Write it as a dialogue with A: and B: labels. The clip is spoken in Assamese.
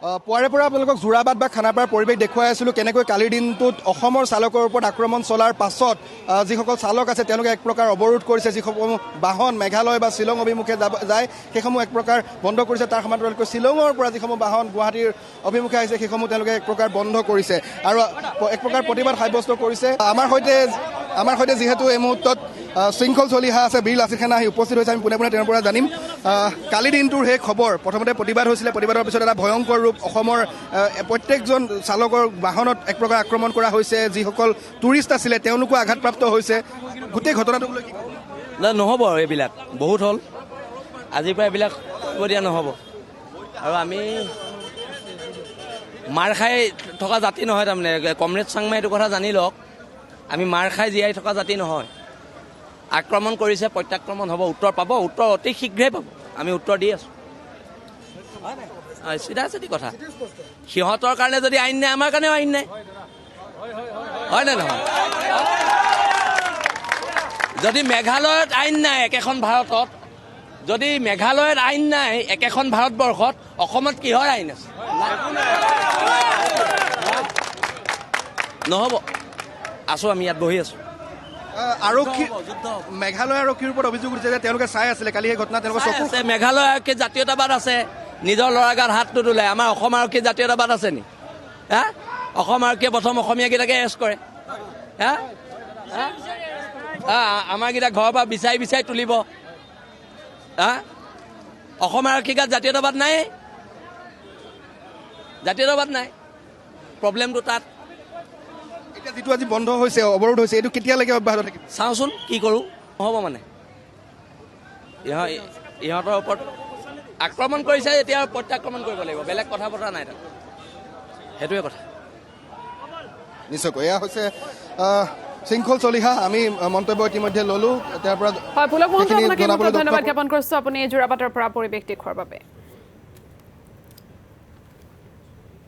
A: পুৱাৰে পৰা আপোনালোকক যোৰাবাট বা খানাপাৰাৰ পৰিৱেশ দেখুৱাই আছিলোঁ কেনেকৈ কালিৰ দিনটোত অসমৰ চালকৰ ওপৰত আক্ৰমণ চলাৰ পাছত যিসকল চালক আছে তেওঁলোকে এক প্ৰকাৰ অৱৰোধ কৰিছে। যিসমূহ বাহন মেঘালয় বা শ্বিলং অভিমুখে যায় সেইসমূহ এক প্ৰকাৰ বন্ধ কৰিছে। তাৰ সমান্তৰালকৈ শ্বিলঙৰ পৰা যিসমূহ বাহন গুৱাহাটীৰ অভিমুখে আহিছে সেইসমূহ তেওঁলোকে এক প্ৰকাৰ বন্ধ কৰিছে আৰু এক প্ৰকাৰ প্ৰতিবাদ সাব্যস্ত কৰিছে। আমাৰ সৈতে যিহেতু এই মুহূৰ্তত শৃংখল চলিহা আছে, বীৰ লাচিত সেনা আহি উপস্থিত হৈছে। আমি পোনে পোনে তেওঁৰ পৰা জানিম কালি দিনটোৰ সেই খবৰ। প্ৰথমতে প্ৰতিবাদ হৈছিলে, প্ৰতিবাদৰ পিছত এটা ভয়ংকৰ ৰূপ অসমৰ প্ৰত্যেকজন চালকৰ বাহনত এক প্ৰকাৰ আক্ৰমণ কৰা হৈছে। যিসকল টুৰিষ্ট আছিলে তেওঁলোকো আঘাতপ্ৰাপ্ত হৈছে। গোটেই ঘটনাটোক লৈ
B: নহ'ব আৰু এইবিলাক বহুত হ'ল। আজিৰ পৰা এইবিলাক কৰিব দিয়া নহ'ব। আৰু আমি মাৰ খাই থকা জাতি নহয়। তাৰমানে কমৰেড চাংমাই এইটো কথা জানি লওক, আমি মাৰ খাই জীয়াই থকা জাতি নহয়। আক্ৰমণ কৰিছে, প্ৰত্যাক্ৰমণ হ'ব, উত্তৰ পাব, উত্তৰ অতি শীঘ্ৰেই পাব। আমি উত্তৰ দি আছোঁ। চিধা চিধি কথা। সিহঁতৰ কাৰণে যদি আইন নাই, আমাৰ কাৰণেও আইন নাই, হয় নে নহয়? যদি মেঘালয়ত আইন নাই একেখন ভাৰতত, যদি মেঘালয়ত আইন নাই একেখন ভাৰতবৰ্ষত, অসমত কিহৰ আইন আছে? নহ'ব। আছোঁ, আমি ইয়াত বহি আছোঁ।
A: আৰক্ষী মেঘালয় আৰক্ষীৰ ওপৰত অভিযোগ উঠিছে যে তেওঁলোকে চাই আছিলে কালি সেই ঘটনা তেওঁলোকৰ চকু
B: আছে। মেঘালয় আৰক্ষীৰ জাতীয়তাবাদ আছে, নিজৰ ল'ৰা গাত হাত নোতোলে। আমাৰ অসম আৰক্ষীৰ জাতীয়তাবাদ আছে নি? হা? অসম আৰক্ষীয়ে প্ৰথম অসমীয়াকেইটাকে এৰেষ্ট কৰে। হা? আমাৰকেইটা ঘৰৰ পৰা বিচাৰি বিচাৰি তুলিব। হা? অসম আৰক্ষীৰ গাত জাতীয়তাবাদ নাই, জাতীয়তাবাদ নাই। প্ৰব্লেমটো তাত।
A: এতিয়া যিটো আজি বন্ধ হৈছে, অৱৰোধ হৈছে, এইটো কেতিয়ালৈকে অব্যাহত থাকিব?
B: চাওঁচোন কি কৰোঁ। নহ'ব মানে ইহঁতৰ ওপৰত আক্ৰমণ কৰিছে, এতিয়া প্ৰত্যাক্ৰমণ কৰিব লাগিব। বেলেগ কথা বতৰা নাই তাত, সেইটোৱে কথা।
A: নিশ্চয়কৈ এয়া হৈছে শৃংখল চলিহা। আমি মন্তব্য ইতিমধ্যে ল'লোঁ। তাৰ পৰা
C: পুলক মহন্ত আপোনাক ধন্যবাদ জ্ঞাপন কৰিছোঁ। আপুনি যোৰাবাটৰ পৰা পৰিৱেশ দেখুওৱাৰ বাবে।